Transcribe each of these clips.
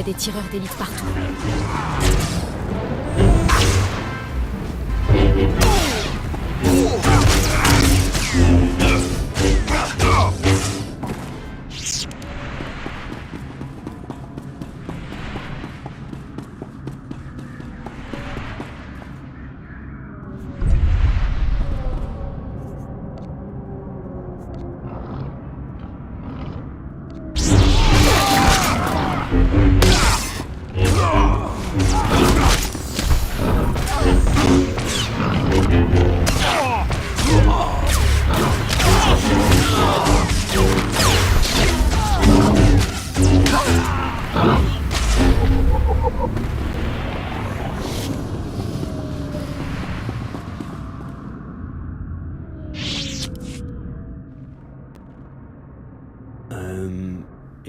des tireurs d'élite partout.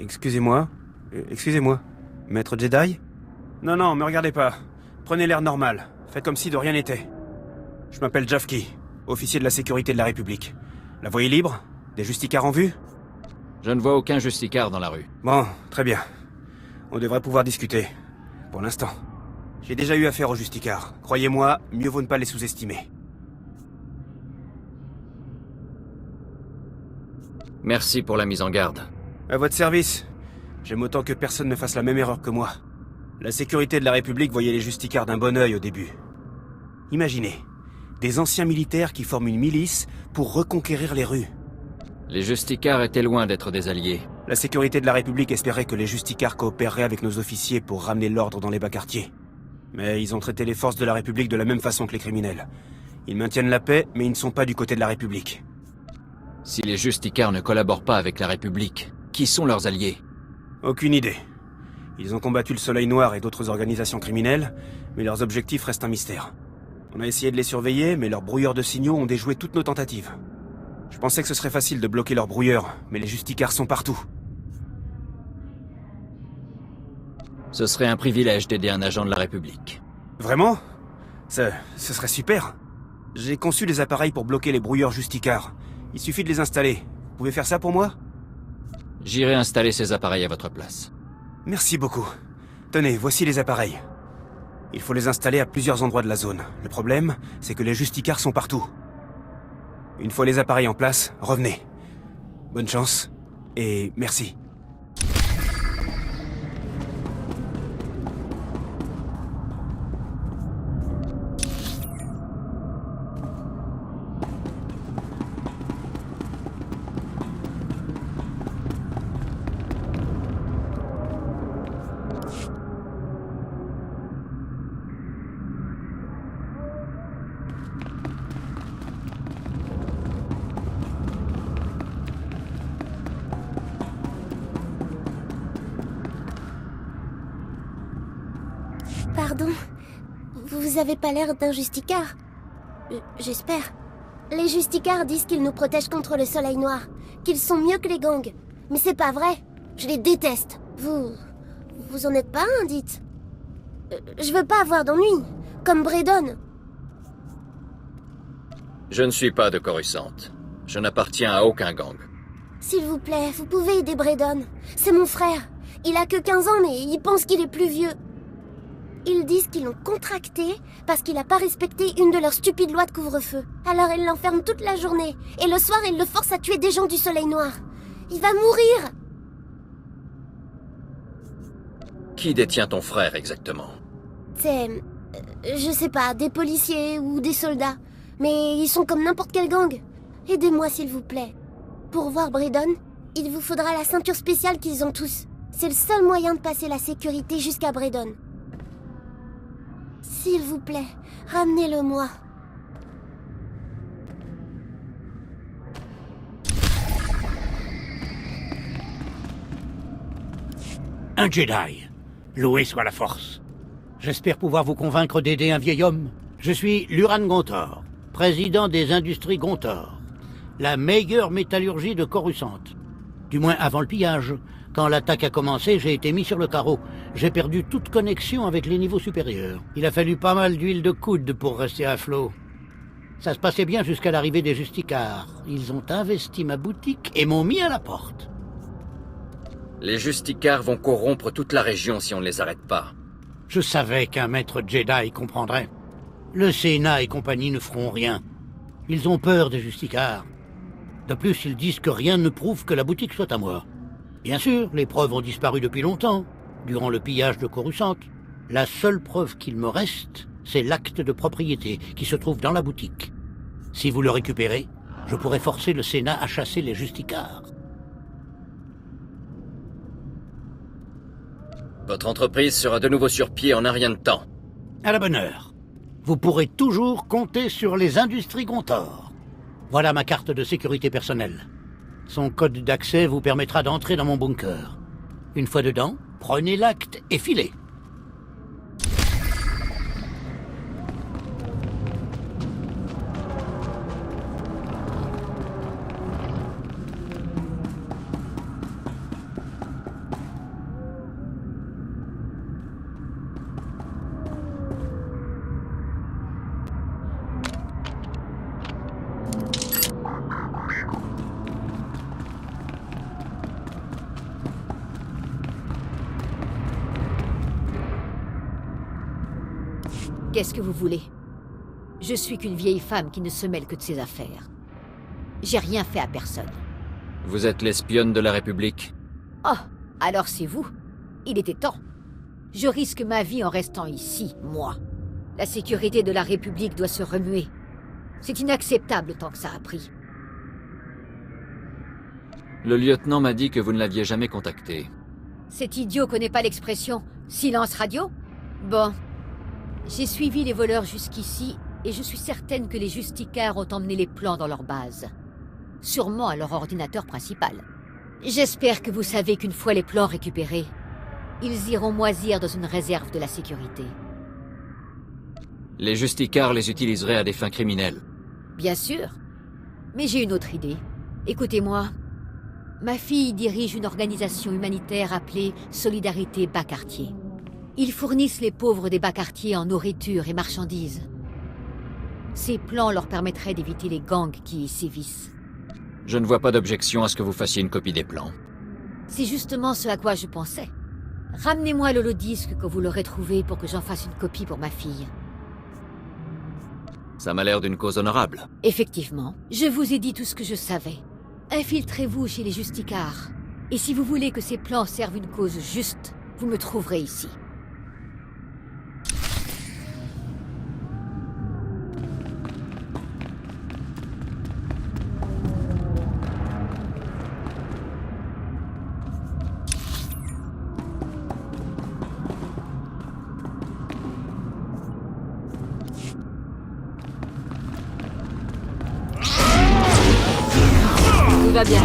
Excusez-moi. Excusez-moi. Maître Jedi? Non, me regardez pas. Prenez l'air normal. Faites comme si de rien n'était. Je m'appelle Jafki, officier de la sécurité de la République. La voie est libre? Des justicards en vue? Je ne vois aucun justicard dans la rue. Bon, très bien. On devrait pouvoir discuter. Pour l'instant. J'ai déjà eu affaire aux justicards. Croyez-moi, mieux vaut ne pas les sous-estimer. Merci pour la mise en garde. À votre service. J'aime autant que personne ne fasse la même erreur que moi. La sécurité de la République voyait les justicards d'un bon œil au début. Imaginez, des anciens militaires qui forment une milice pour reconquérir les rues. Les justicards étaient loin d'être des alliés. La sécurité de la République espérait que les justicards coopéreraient avec nos officiers pour ramener l'ordre dans les bas quartiers. Mais ils ont traité les forces de la République de la même façon que les criminels. Ils maintiennent la paix, mais ils ne sont pas du côté de la République. Si les justicards ne collaborent pas avec la République, qui sont leurs alliés? Aucune idée. Ils ont combattu le Soleil Noir et d'autres organisations criminelles, mais leurs objectifs restent un mystère. On a essayé de les surveiller, mais leurs brouilleurs de signaux ont déjoué toutes nos tentatives. Je pensais que ce serait facile de bloquer leurs brouilleurs, mais les justicards sont partout. Ce serait un privilège d'aider un agent de la République. Vraiment? Ce serait super. J'ai conçu des appareils pour bloquer les brouilleurs justicards. Il suffit de les installer. Vous pouvez faire ça pour moi? J'irai installer ces appareils à votre place. Merci beaucoup. Tenez, voici les appareils. Il faut les installer à plusieurs endroits de la zone. Le problème, c'est que les justicards sont partout. Une fois les appareils en place, revenez. Bonne chance, et merci. Pardon, vous avez pas l'air d'un justicard. J'espère. Les justicards disent qu'ils nous protègent contre le Soleil Noir, qu'ils sont mieux que les gangs. Mais c'est pas vrai, je les déteste. Vous en êtes pas un, dites. Je veux pas avoir d'ennui, comme Braydon. Je ne suis pas de Coruscant. Je n'appartiens à aucun gang. S'il vous plaît, vous pouvez aider Braydon. C'est mon frère. Il a que 15 ans, mais il pense qu'il est plus vieux. Ils disent qu'ils l'ont contracté parce qu'il n'a pas respecté une de leurs stupides lois de couvre-feu. Alors ils l'enferment toute la journée. Et le soir, ils le forcent à tuer des gens du Soleil Noir. Il va mourir! Qui détient ton frère exactement? C'est... je sais pas, des policiers ou des soldats. Mais ils sont comme n'importe quel gang. Aidez-moi s'il vous plaît. Pour voir Braydon, il vous faudra la ceinture spéciale qu'ils ont tous. C'est le seul moyen de passer la sécurité jusqu'à Braydon. S'il vous plaît, ramenez-le-moi. Un Jedi. Loué soit la force. J'espère pouvoir vous convaincre d'aider un vieil homme. Je suis Luran Gontor, président des industries Gontor. La meilleure métallurgie de Coruscant. Du moins avant le pillage. Quand l'attaque a commencé, j'ai été mis sur le carreau. J'ai perdu toute connexion avec les niveaux supérieurs. Il a fallu pas mal d'huile de coude pour rester à flot. Ça se passait bien jusqu'à l'arrivée des justicards. Ils ont investi ma boutique et m'ont mis à la porte. Les Justicards vont corrompre toute la région si on ne les arrête pas. Je savais qu'un maître Jedi comprendrait. Le Sénat et compagnie ne feront rien. Ils ont peur des Justicards. De plus, ils disent que rien ne prouve que la boutique soit à moi. Bien sûr, les preuves ont disparu depuis longtemps, durant le pillage de Coruscant. La seule preuve qu'il me reste, c'est l'acte de propriété qui se trouve dans la boutique. Si vous le récupérez, je pourrai forcer le Sénat à chasser les Justicards. Votre entreprise sera de nouveau sur pied en un rien de temps. À la bonne heure. Vous pourrez toujours compter sur les industries Gontor. Voilà ma carte de sécurité personnelle. Son code d'accès vous permettra d'entrer dans mon bunker. Une fois dedans, prenez l'acte et filez. Qu'est-ce que vous voulez? Je suis qu'une vieille femme qui ne se mêle que de ses affaires. J'ai rien fait à personne. Vous êtes l'espionne de la République? Oh, alors c'est vous. Il était temps. Je risque ma vie en restant ici, moi. La sécurité de la République doit se remuer. C'est inacceptable tant que ça a pris. Le lieutenant m'a dit que vous ne l'aviez jamais contacté. Cet idiot connaît pas l'expression « silence radio » Bon. J'ai suivi les voleurs jusqu'ici, et je suis certaine que les Justicards ont emmené les plans dans leur base. Sûrement à leur ordinateur principal. J'espère que vous savez qu'une fois les plans récupérés, ils iront moisir dans une réserve de la sécurité. Les Justicards les utiliseraient à des fins criminelles. Bien sûr. Mais j'ai une autre idée. Écoutez-moi. Ma fille dirige une organisation humanitaire appelée Solidarité Bas-Quartier. Ils fournissent les pauvres des bas-quartiers en nourriture et marchandises. Ces plans leur permettraient d'éviter les gangs qui y sévissent. Je ne vois pas d'objection à ce que vous fassiez une copie des plans. C'est justement ce à quoi je pensais. Ramenez-moi l'holodisque quand vous l'aurez trouvé pour que j'en fasse une copie pour ma fille. Ça m'a l'air d'une cause honorable. Effectivement, je vous ai dit tout ce que je savais. Infiltrez-vous chez les Justicards. Et si vous voulez que ces plans servent une cause juste, vous me trouverez ici. Tout va bien.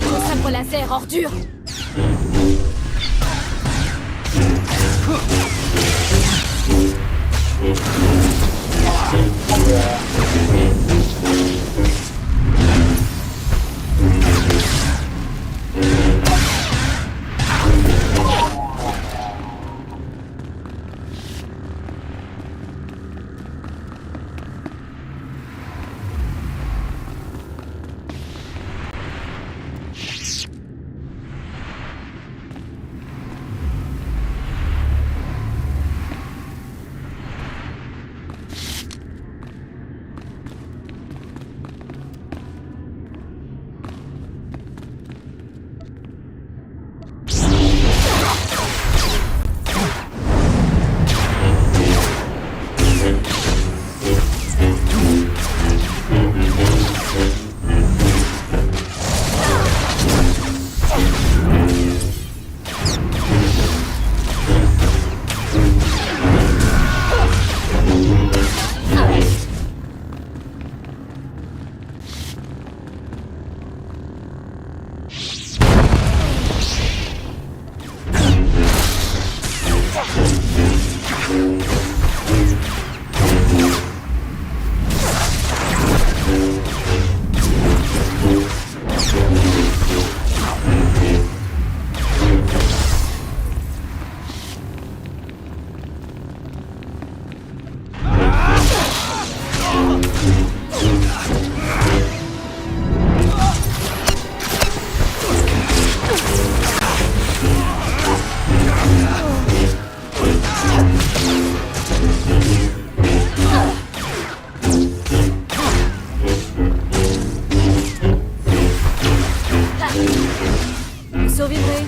Consacre laser, ordure! Survivrez.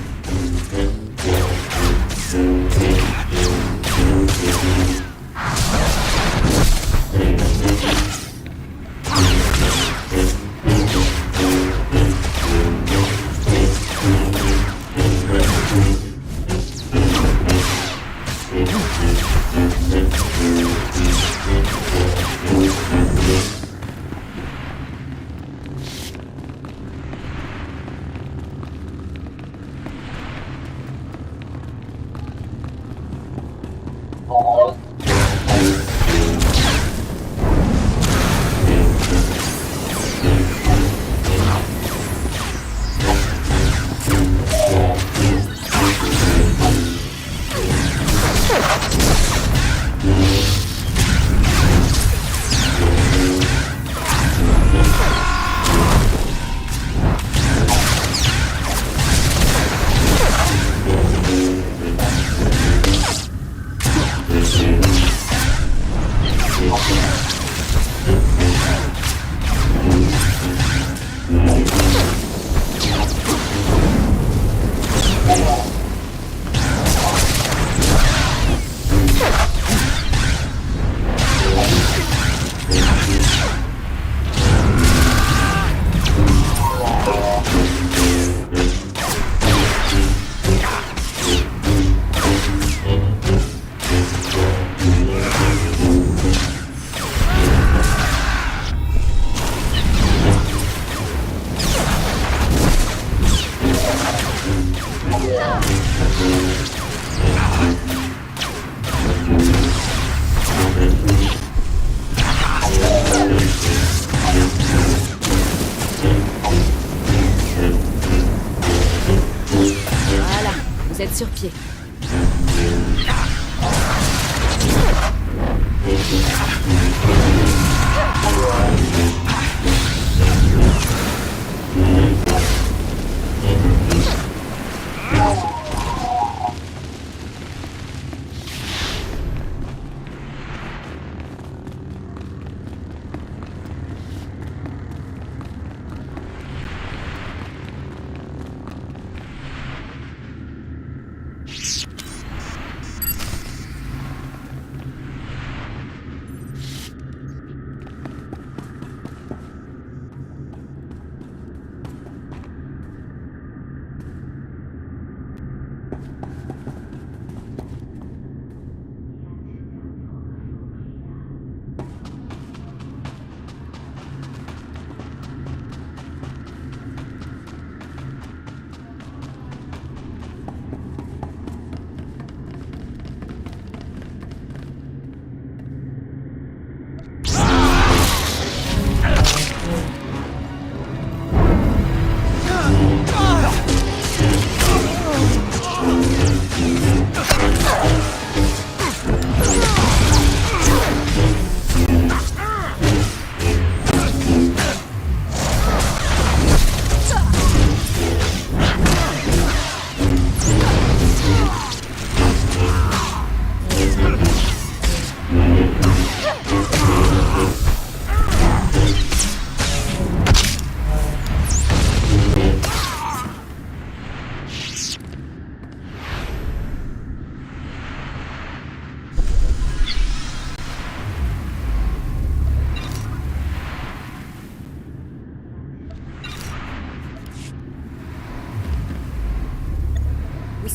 Voilà, vous êtes sur pied.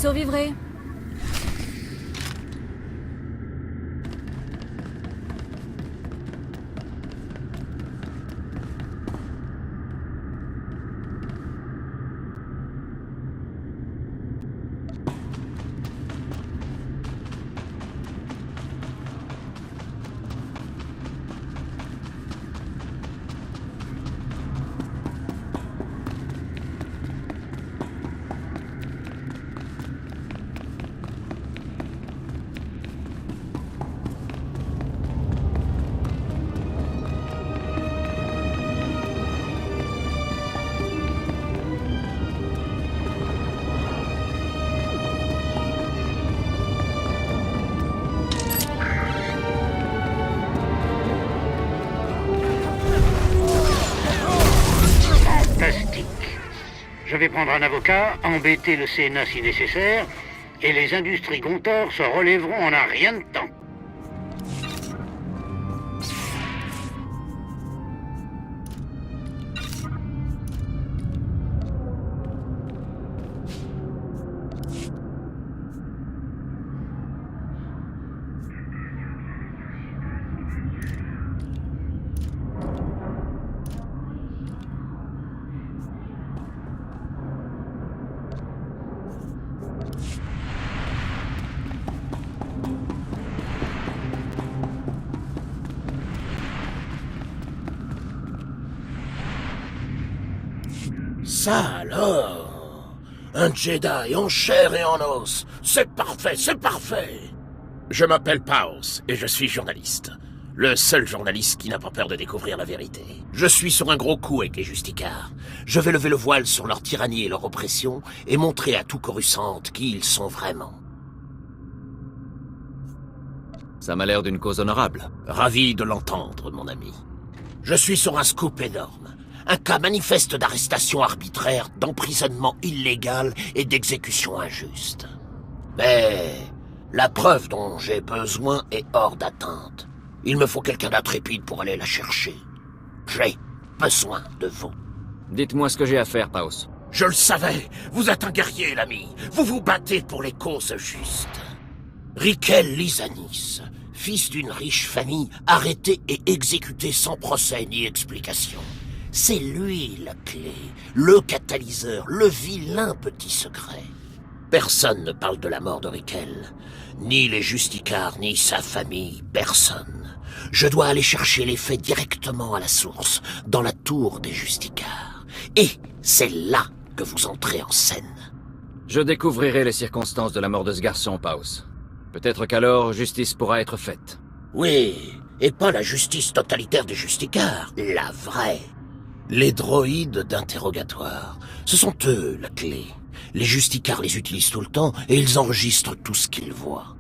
survivrez. Fantastique. Je vais prendre un avocat, embêter le Sénat si nécessaire, et les industries Gontor se relèveront en un rien de temps. Ça alors, un Jedi en chair et en os, c'est parfait, c'est parfait. Je m'appelle Paos et je suis journaliste. Le seul journaliste qui n'a pas peur de découvrir la vérité. Je suis sur un gros coup avec les Justicars. Je vais lever le voile sur leur tyrannie et leur oppression et montrer à tout Coruscant qui ils sont vraiment. Ça m'a l'air d'une cause honorable. Ravi de l'entendre, mon ami. Je suis sur un scoop énorme. Un cas manifeste d'arrestation arbitraire, d'emprisonnement illégal et d'exécution injuste. Mais la preuve dont j'ai besoin est hors d'atteinte. Il me faut quelqu'un d'intrépide pour aller la chercher. J'ai besoin de vous. Dites-moi ce que j'ai à faire, Paos. Je le savais, vous êtes un guerrier, l'ami. Vous vous battez pour les causes justes. Rikel Lysanis, fils d'une riche famille, arrêté et exécuté sans procès ni explication. C'est lui la clé, le catalyseur, le vilain petit secret. Personne ne parle de la mort de Rikel. Ni les Justicars, ni sa famille, personne. Je dois aller chercher les faits directement à la source, dans la tour des Justicars. Et c'est là que vous entrez en scène. Je découvrirai les circonstances de la mort de ce garçon, Paos. Peut-être qu'alors, justice pourra être faite. Oui, et pas la justice totalitaire des Justicars, la vraie. Les droïdes d'interrogatoire, ce sont eux la clé. Les Justicars les utilisent tout le temps et ils enregistrent tout ce qu'ils voient.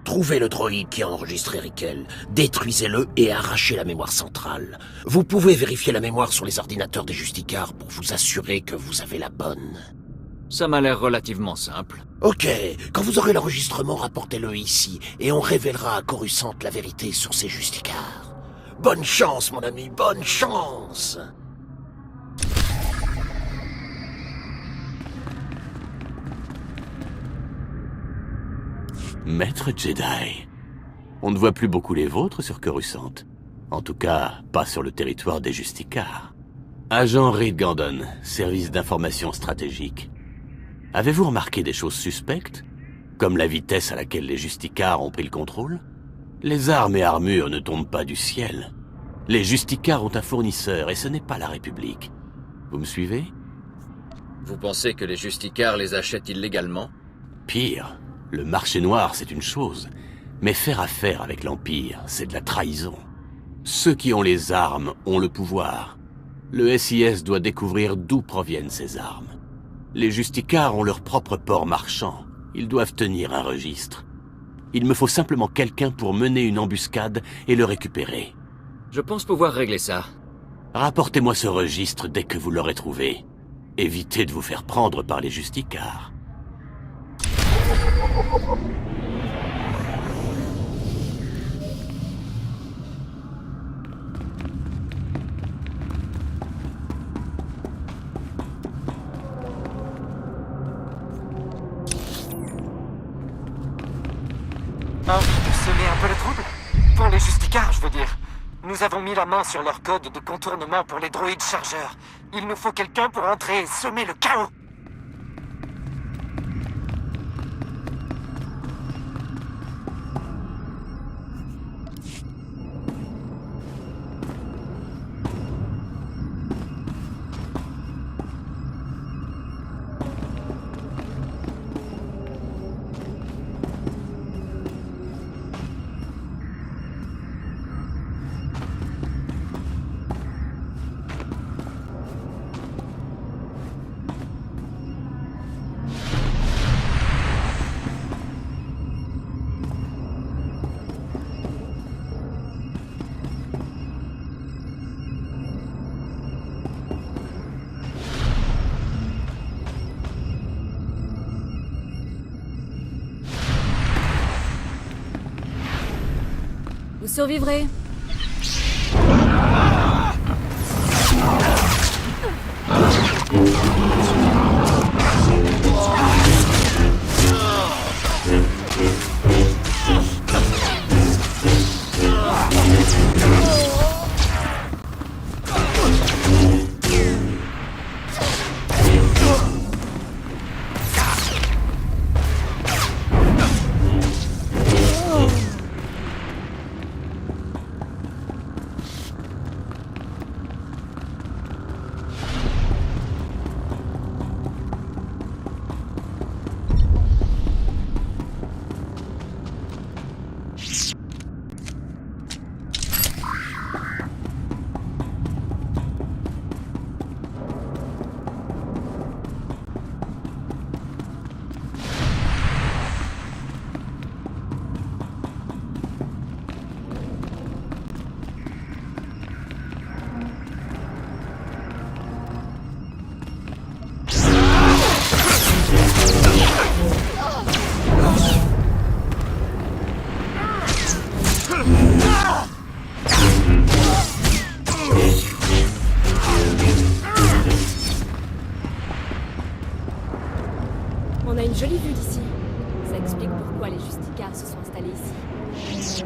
Trouvez le droïde qui a enregistré Rikel, détruisez-le et arrachez la mémoire centrale. Vous pouvez vérifier la mémoire sur les ordinateurs des Justicars pour vous assurer que vous avez la bonne. Ça m'a l'air relativement simple. Ok, quand vous aurez l'enregistrement, rapportez-le ici et on révélera à Coruscant la vérité sur ces Justicars. Bonne chance, mon ami, bonne chance! Maître Jedi, on ne voit plus beaucoup les vôtres sur Coruscant. En tout cas, pas sur le territoire des Justicars. Agent Reed Gandon, service d'information stratégique. Avez-vous remarqué des choses suspectes? Comme la vitesse à laquelle les Justicars ont pris le contrôle? Les armes et armures ne tombent pas du ciel. Les Justicars ont un fournisseur et ce n'est pas la République. Vous me suivez? Vous pensez que les Justicars les achètent illégalement? Pire, le marché noir c'est une chose, mais faire affaire avec l'Empire, c'est de la trahison. Ceux qui ont les armes ont le pouvoir. Le SIS doit découvrir d'où proviennent ces armes. Les Justicars ont leur propre port marchand. Ils doivent tenir un registre. Il me faut simplement quelqu'un pour mener une embuscade et le récupérer. Je pense pouvoir régler ça. Rapportez-moi ce registre dès que vous l'aurez trouvé. Évitez de vous faire prendre par les Justicars. veux dire. Nous avons mis la main sur leur code de contournement pour les droïdes chargeurs. Il nous faut quelqu'un pour entrer et semer le chaos. Vous survivrez. On a une jolie vue d'ici. Ça explique pourquoi les Justicars se sont installés ici.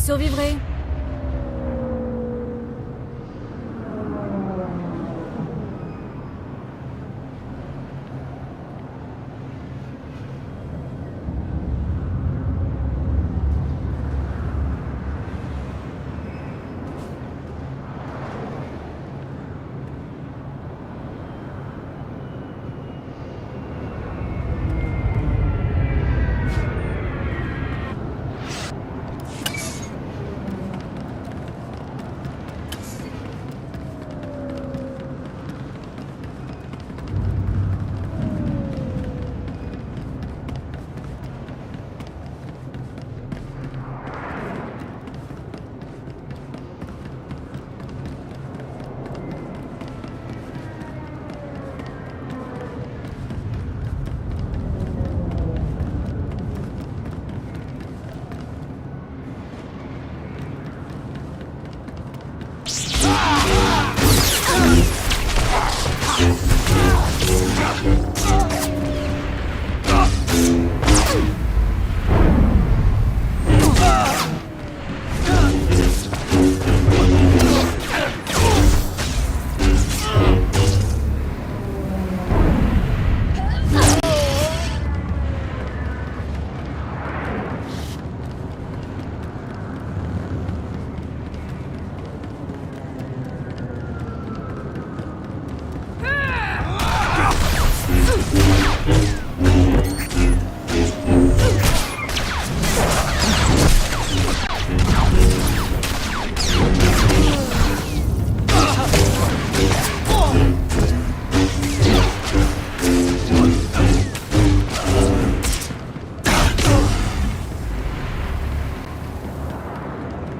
survivrez.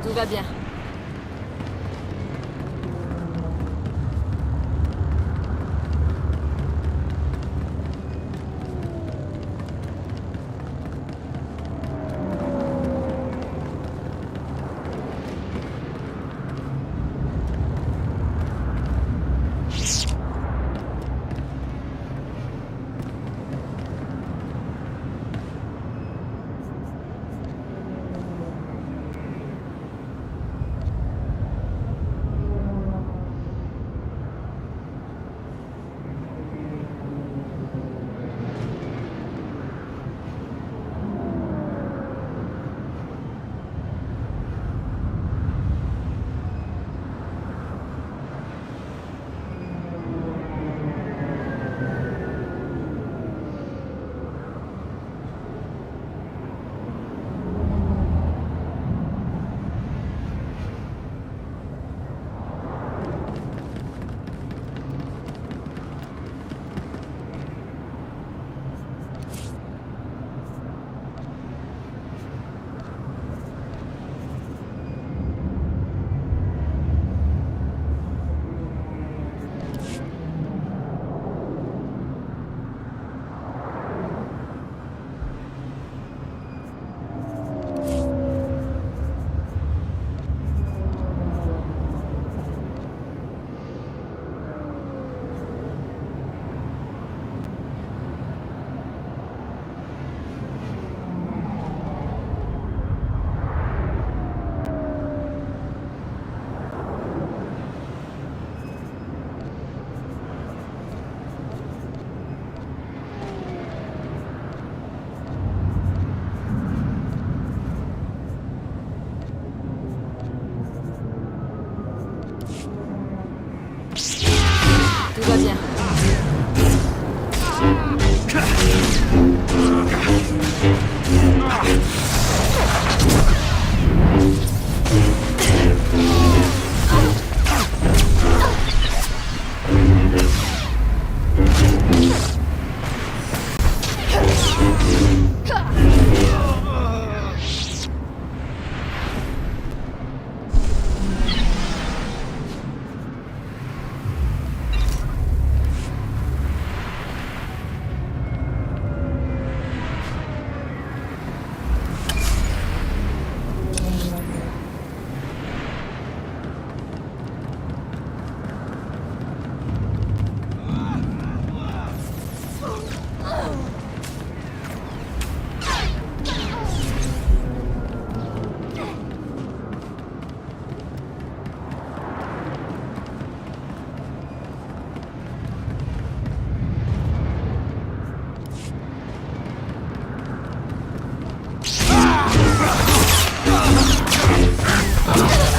Tout va bien.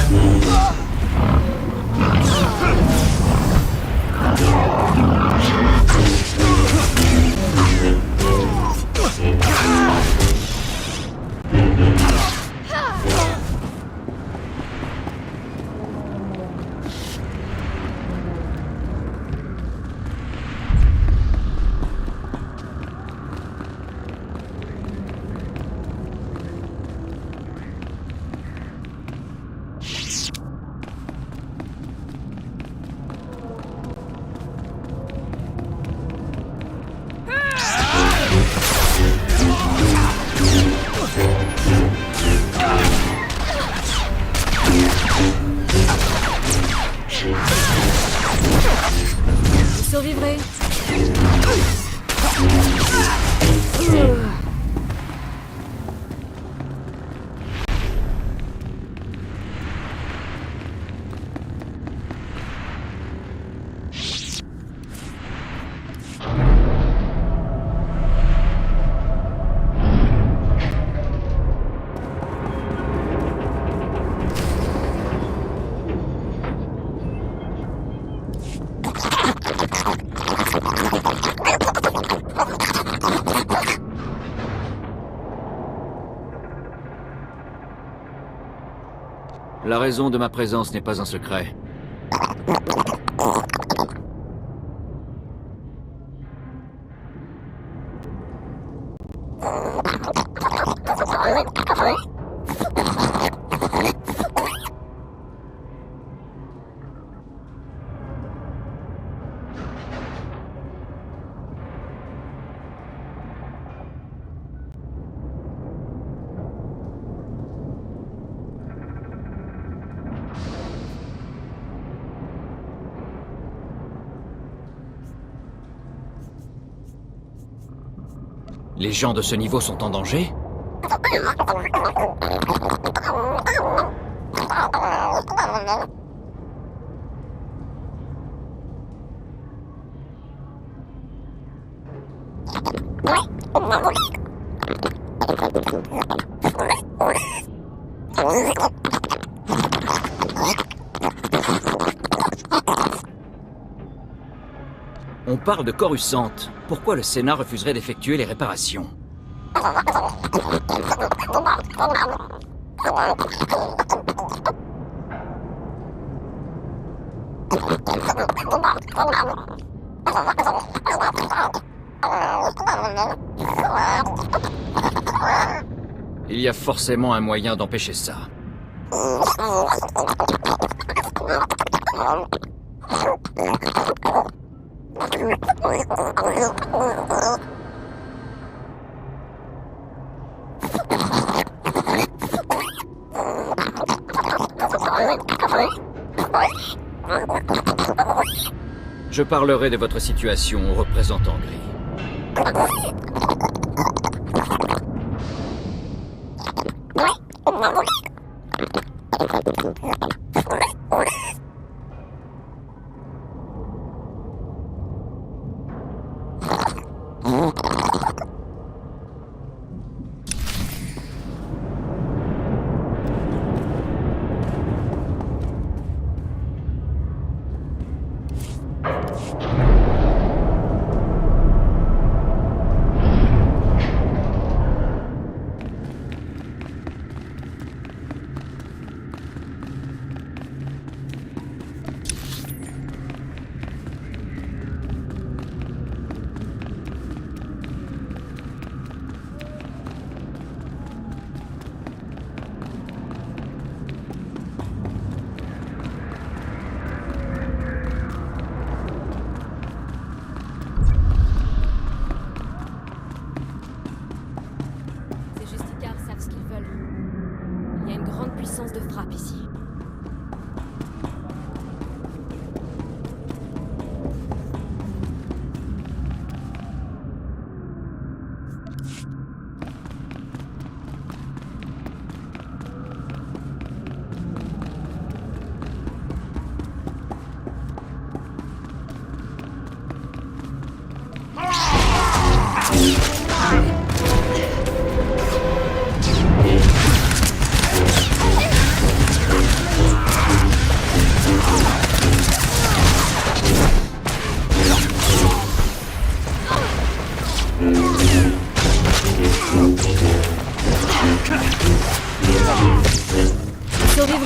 Vous survivrez. La raison de ma présence n'est pas un secret. Les gens de ce niveau sont en danger? On parle de Coruscant. Pourquoi le Sénat refuserait d'effectuer les réparations? Il y a forcément un moyen d'empêcher ça. Je parlerai de votre situation au représentant gris. De frappe ici.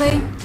survivrai.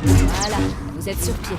Voilà, vous êtes sur pied.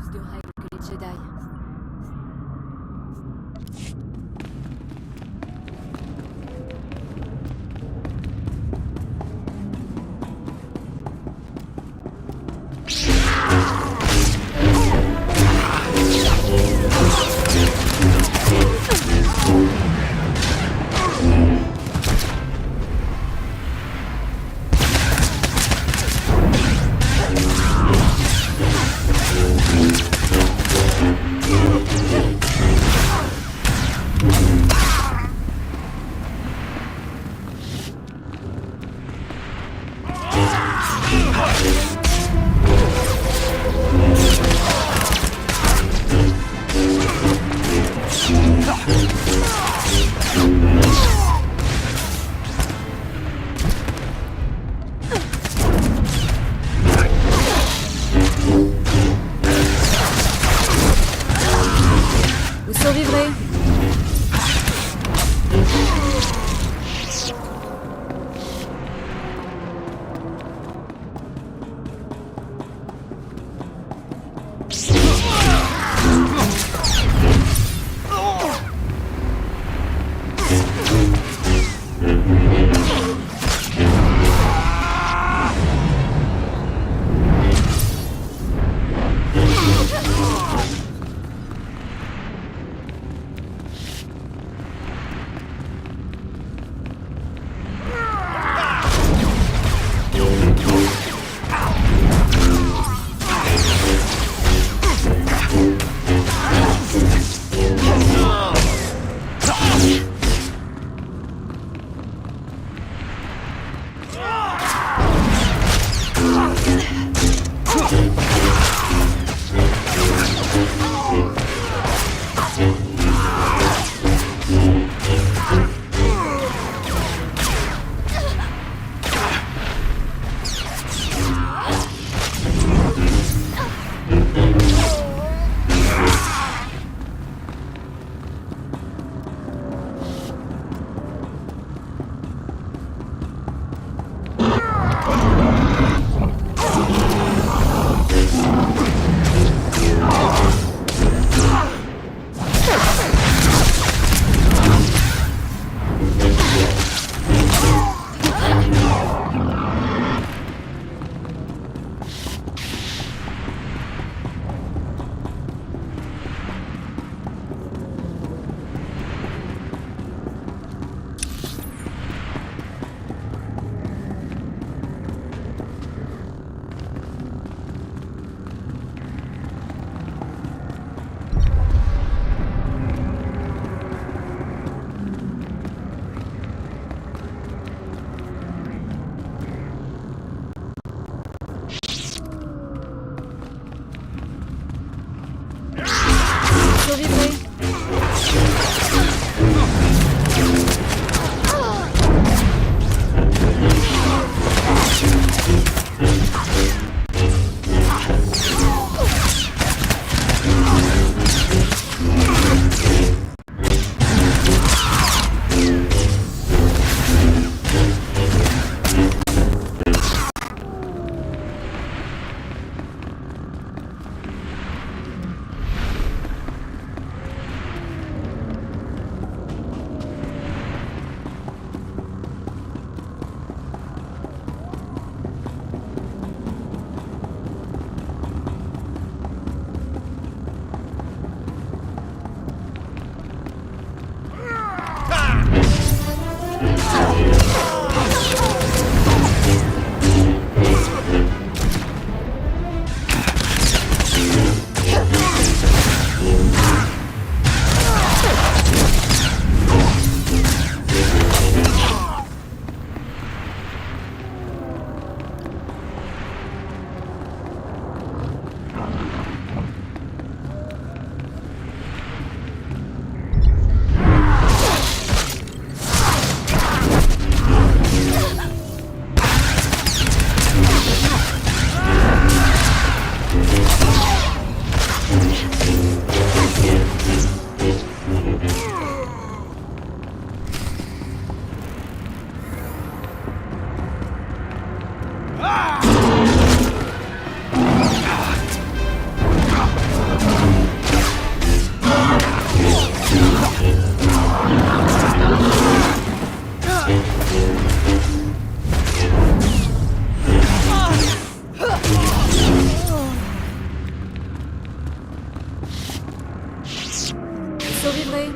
Plus de règles que les Jedi. Vous survivrez. Survivrez. Survivrez.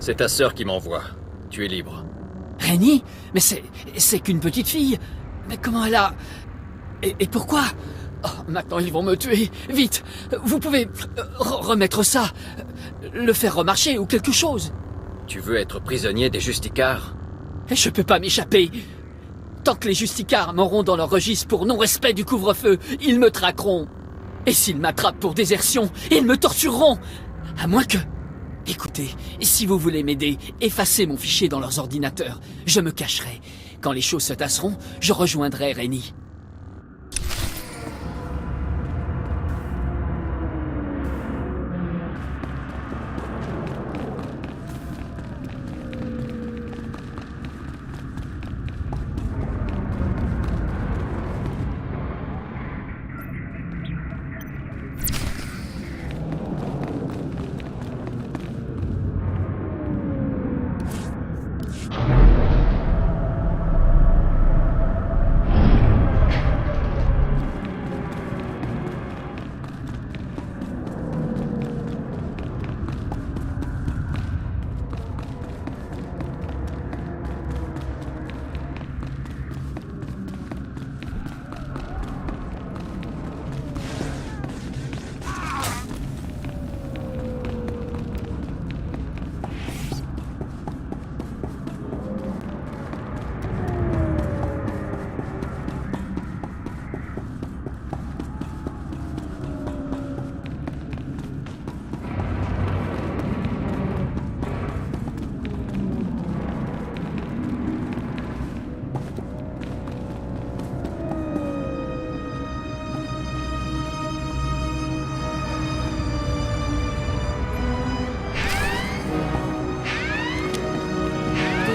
C'est ta sœur qui m'envoie. Tu es libre. Rennie? Mais c'est qu'une petite fille. Mais comment elle a... Et pourquoi? Oh, maintenant ils vont me tuer. Vite, vous pouvez remettre ça. Le faire remarcher ou quelque chose. Tu veux être prisonnier des Justicards? Je peux pas m'échapper. Tant que les Justicards m'auront dans leur registre pour non-respect du couvre-feu, ils me traqueront. Et s'ils m'attrapent pour désertion, ils me tortureront. À moins que... Écoutez, si vous voulez m'aider, effacez mon fichier dans leurs ordinateurs. Je me cacherai. Quand les choses se tasseront, je rejoindrai Rennie.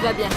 Tout va bien.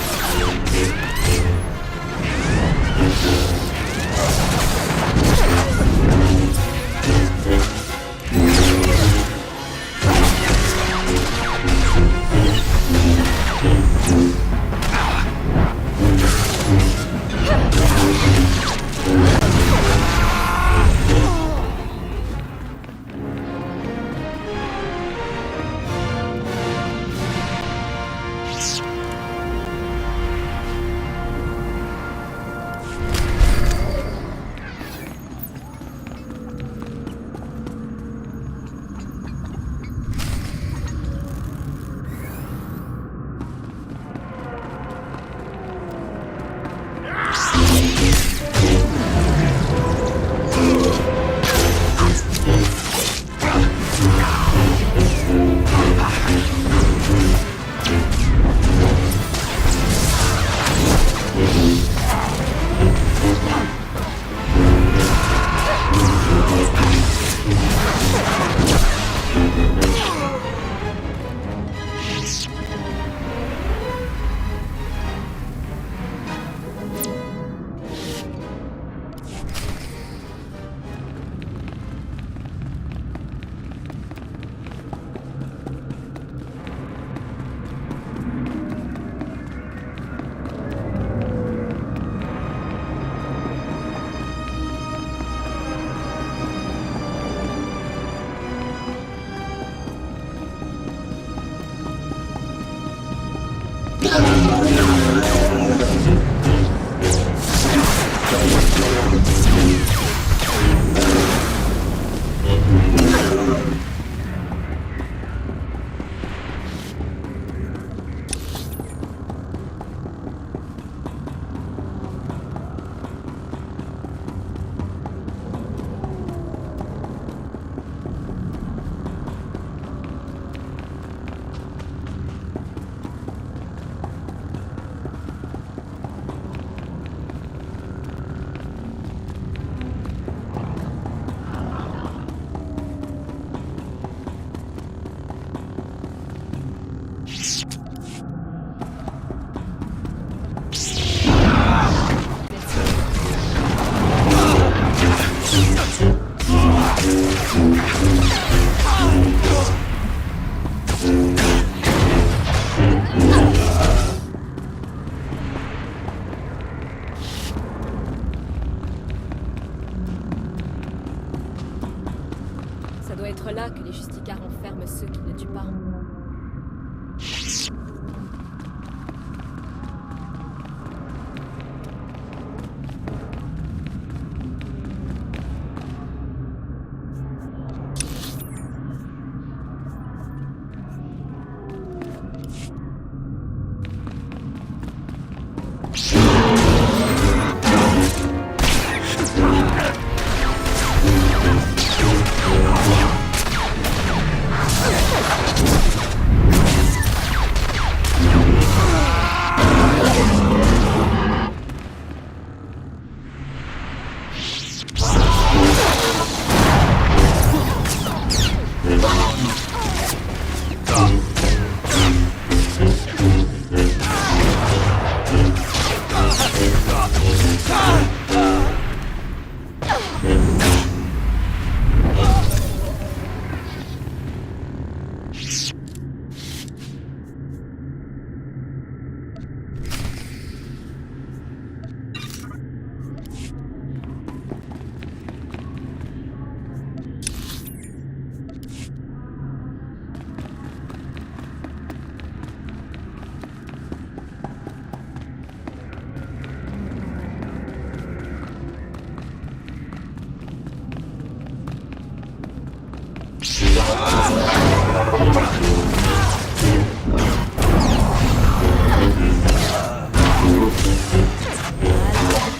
Ça doit être là que les Justicars enferment ceux qui ne tuent pas.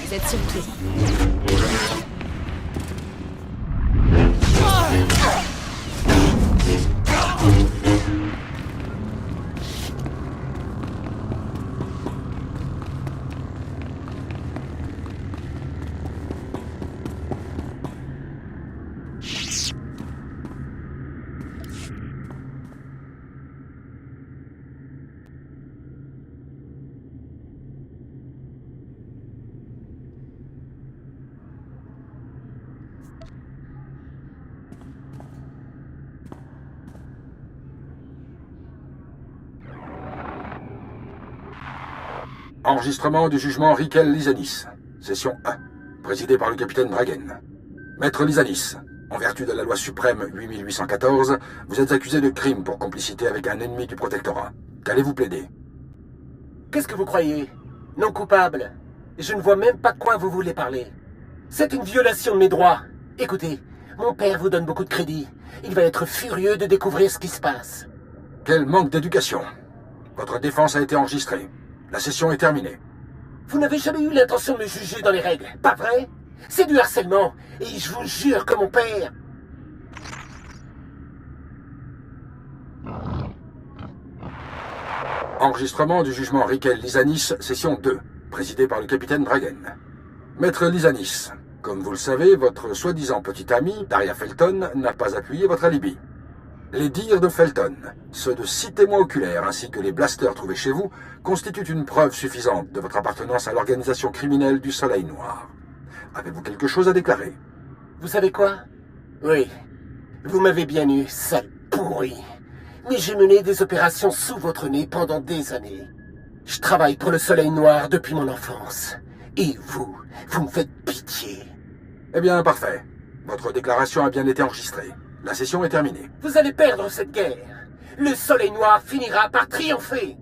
Vous êtes sur pied. Enregistrement du jugement Rickel Lizanis. Session 1. Présidé par le capitaine Dragen. Maître Lizanis, en vertu de la loi suprême 8814, vous êtes accusé de crime pour complicité avec un ennemi du protectorat. Qu'allez-vous plaider? Qu'est-ce que vous croyez? Non coupable. Je ne vois même pas de quoi vous voulez parler. C'est une violation de mes droits. Écoutez, mon père vous donne beaucoup de crédit. Il va être furieux de découvrir ce qui se passe. Quel manque d'éducation. Votre défense a été enregistrée. La session est terminée. Vous n'avez jamais eu l'intention de me juger dans les règles, pas vrai? C'est du harcèlement, et je vous jure que mon père... Enregistrement du jugement Rickel Lizanis, session 2, présidé par le capitaine Dragen. Maître Lizanis, comme vous le savez, votre soi-disant petit ami, Daria Felton, n'a pas appuyé votre alibi. Les dires de Felton, ceux de 6 témoins oculaires ainsi que les blasters trouvés chez vous, constituent une preuve suffisante de votre appartenance à l'organisation criminelle du Soleil Noir. Avez-vous quelque chose à déclarer? Vous savez quoi? Oui, vous m'avez bien eu, sale pourri. Mais j'ai mené des opérations sous votre nez pendant des années. Je travaille pour le Soleil Noir depuis mon enfance. Et vous me faites pitié. Eh bien, parfait. Votre déclaration a bien été enregistrée. La session est terminée. Vous allez perdre cette guerre. Le Soleil Noir finira par triompher.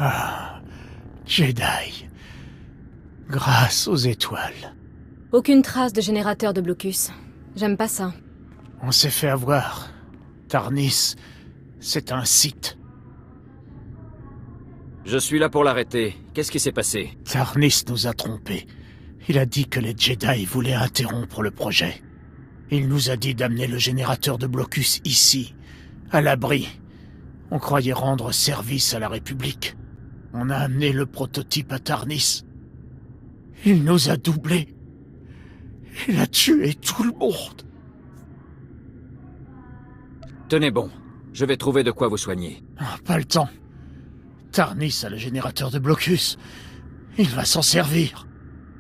Ah, Jedi. Grâce aux étoiles. Aucune trace de générateur de blocus. J'aime pas ça. On s'est fait avoir. Tarnis, c'est un site. Je suis là pour l'arrêter. Qu'est-ce qui s'est passé? Tarnis nous a trompés. Il a dit que les Jedi voulaient interrompre le projet. Il nous a dit d'amener le générateur de blocus ici, à l'abri. On croyait rendre service à la République. On a amené le prototype à Tarnis. Il nous a doublés. Il a tué tout le monde. Tenez bon, je vais trouver de quoi vous soigner. Pas le temps. Tarnis a le générateur de blocus. Il va s'en servir.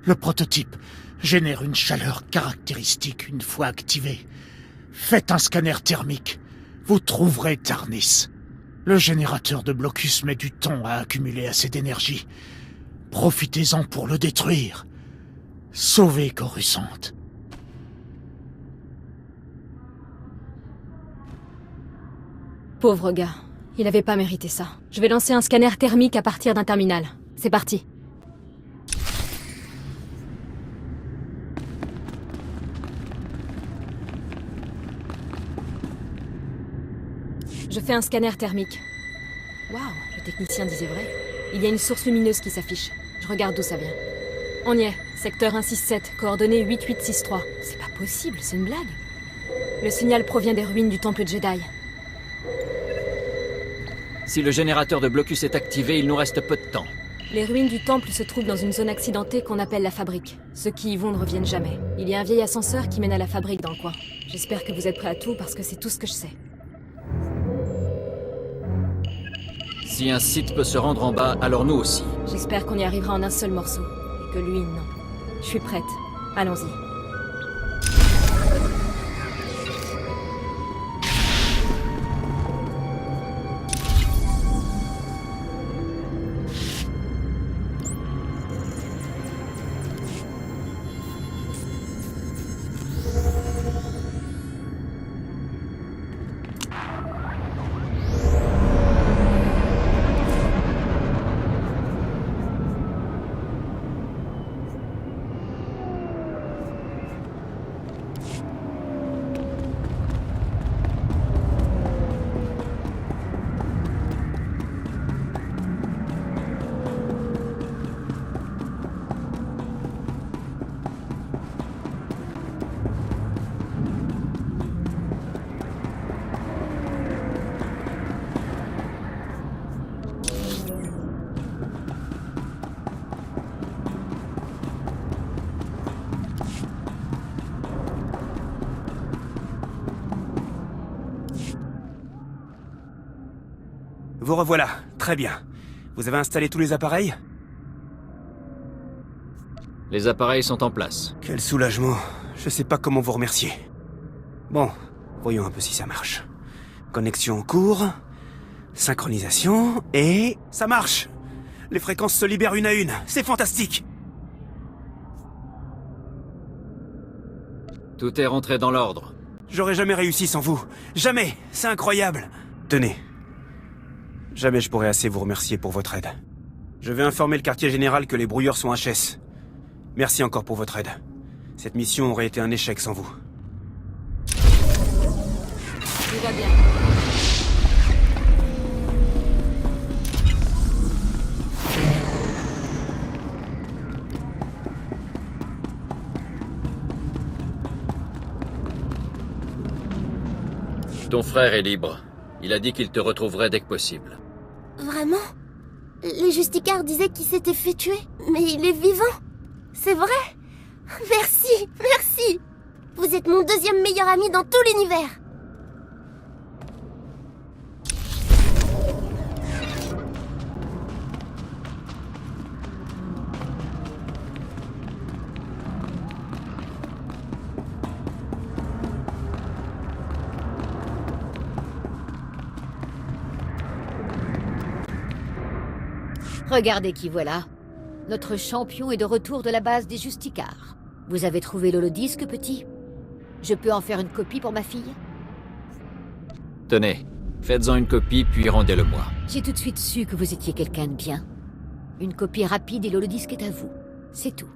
Le prototype génère une chaleur caractéristique une fois activé. Faites un scanner thermique. Vous trouverez Tarnis. Le générateur de blocus met du temps à accumuler assez d'énergie. Profitez-en pour le détruire. Sauvez Coruscant. Pauvre gars. Il avait pas mérité ça. Je vais lancer un scanner thermique à partir d'un terminal. C'est parti. Je fais un scanner thermique. Waouh, le technicien disait vrai. Il y a une source lumineuse qui s'affiche. Je regarde d'où ça vient. On y est. Secteur 167, coordonnées 8863. C'est pas possible, c'est une blague. Le signal provient des ruines du temple Jedi. Si le générateur de blocus est activé, il nous reste peu de temps. Les ruines du temple se trouvent dans une zone accidentée qu'on appelle la fabrique. Ceux qui y vont ne reviennent jamais. Il y a un vieil ascenseur qui mène à la fabrique dans le coin. J'espère que vous êtes prêts à tout parce que c'est tout ce que je sais. Si un site peut se rendre en bas, alors nous aussi. J'espère qu'on y arrivera en un seul morceau. Et que lui, non. Je suis prête. Allons-y. Vous revoilà. Très bien. Vous avez installé tous les appareils? Les appareils sont en place. Quel soulagement. Je sais pas comment vous remercier. Bon, voyons un peu si ça marche. Connexion en cours. Synchronisation. Et... ça marche! Les fréquences se libèrent une à une. C'est fantastique! Tout est rentré dans l'ordre. J'aurais jamais réussi sans vous. Jamais! C'est incroyable! Tenez. Jamais je pourrai assez vous remercier pour votre aide. Je vais informer le quartier général que les brouilleurs sont HS. Merci encore pour votre aide. Cette mission aurait été un échec sans vous. Tout va bien. Ton frère est libre. Il a dit qu'il te retrouverait dès que possible. Vraiment? Les Justicards disaient qu'il s'était fait tuer, mais il est vivant. C'est vrai? Merci, merci. Vous êtes mon deuxième meilleur ami dans tout l'univers. Regardez qui voilà. Notre champion est de retour de la base des Justicards. Vous avez trouvé l'holodisque, petit? Je peux en faire une copie pour ma fille? Tenez, faites-en une copie puis rendez-le-moi. J'ai tout de suite su que vous étiez quelqu'un de bien. Une copie rapide et l'holodisque est à vous. C'est tout.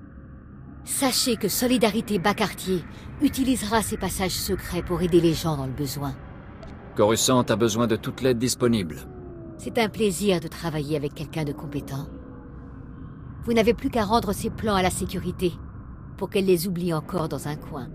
Sachez que Solidarité Bas-Quartier utilisera ces passages secrets pour aider les gens dans le besoin. Coruscant a besoin de toute l'aide disponible. C'est un plaisir de travailler avec quelqu'un de compétent. Vous n'avez plus qu'à rendre ces plans à la sécurité, pour qu'elle les oublie encore dans un coin.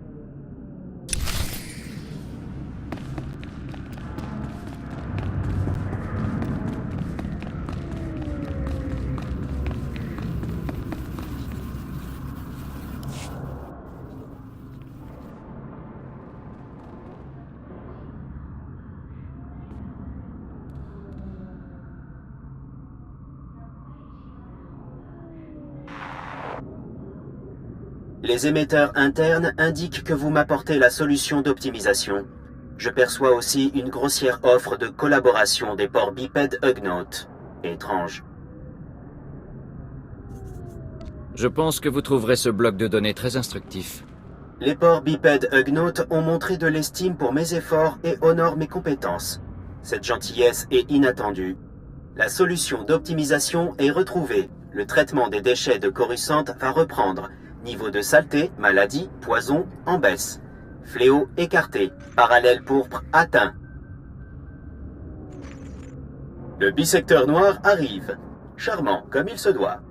Les émetteurs internes indiquent que vous m'apportez la solution d'optimisation. Je perçois aussi une grossière offre de collaboration des ports bipèdes Ugnaught. Étrange. Je pense que vous trouverez ce bloc de données très instructif. Les ports bipèdes Ugnaught ont montré de l'estime pour mes efforts et honorent mes compétences. Cette gentillesse est inattendue. La solution d'optimisation est retrouvée. Le traitement des déchets de Coruscant va reprendre. Niveau de saleté, maladie, poison, en baisse. Fléau écarté. Parallèle pourpre atteint. Le bisecteur noir arrive. Charmant, comme il se doit.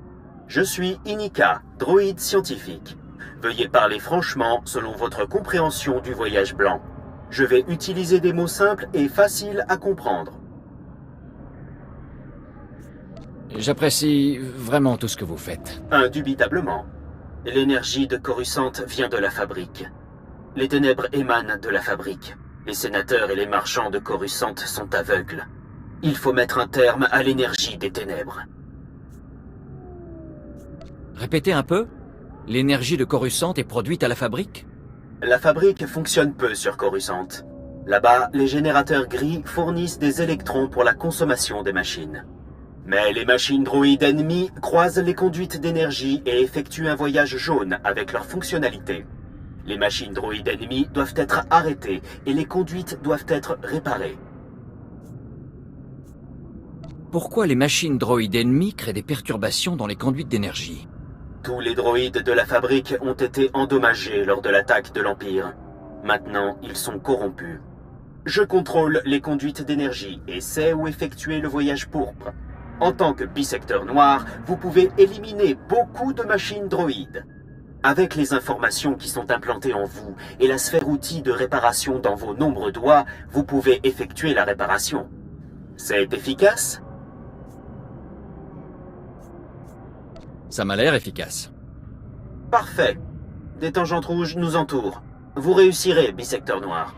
Je suis Inika, droïde scientifique. Veuillez parler franchement selon votre compréhension du voyage blanc. Je vais utiliser des mots simples et faciles à comprendre. J'apprécie vraiment tout ce que vous faites. Indubitablement. L'énergie de Coruscant vient de la fabrique. Les ténèbres émanent de la fabrique. Les sénateurs et les marchands de Coruscant sont aveugles. Il faut mettre un terme à l'énergie des ténèbres. Répétez un peu. L'énergie de Coruscant est produite à la fabrique? La fabrique fonctionne peu sur Coruscant. Là-bas, les générateurs gris fournissent des électrons pour la consommation des machines. Mais les machines droïdes ennemies croisent les conduites d'énergie et effectuent un voyage jaune avec leurs fonctionnalités. Les machines droïdes ennemies doivent être arrêtées et les conduites doivent être réparées. Pourquoi les machines droïdes ennemies créent des perturbations dans les conduites d'énergie? Tous les droïdes de la fabrique ont été endommagés lors de l'attaque de l'Empire. Maintenant, ils sont corrompus. Je contrôle les conduites d'énergie et sais où effectuer le voyage pourpre. En tant que bissecteur noir, vous pouvez éliminer beaucoup de machines droïdes. Avec les informations qui sont implantées en vous et la sphère outil de réparation dans vos nombreux doigts, vous pouvez effectuer la réparation. C'est efficace? Ça m'a l'air efficace. Parfait. Des tangentes rouges nous entourent. Vous réussirez, bissecteur noir.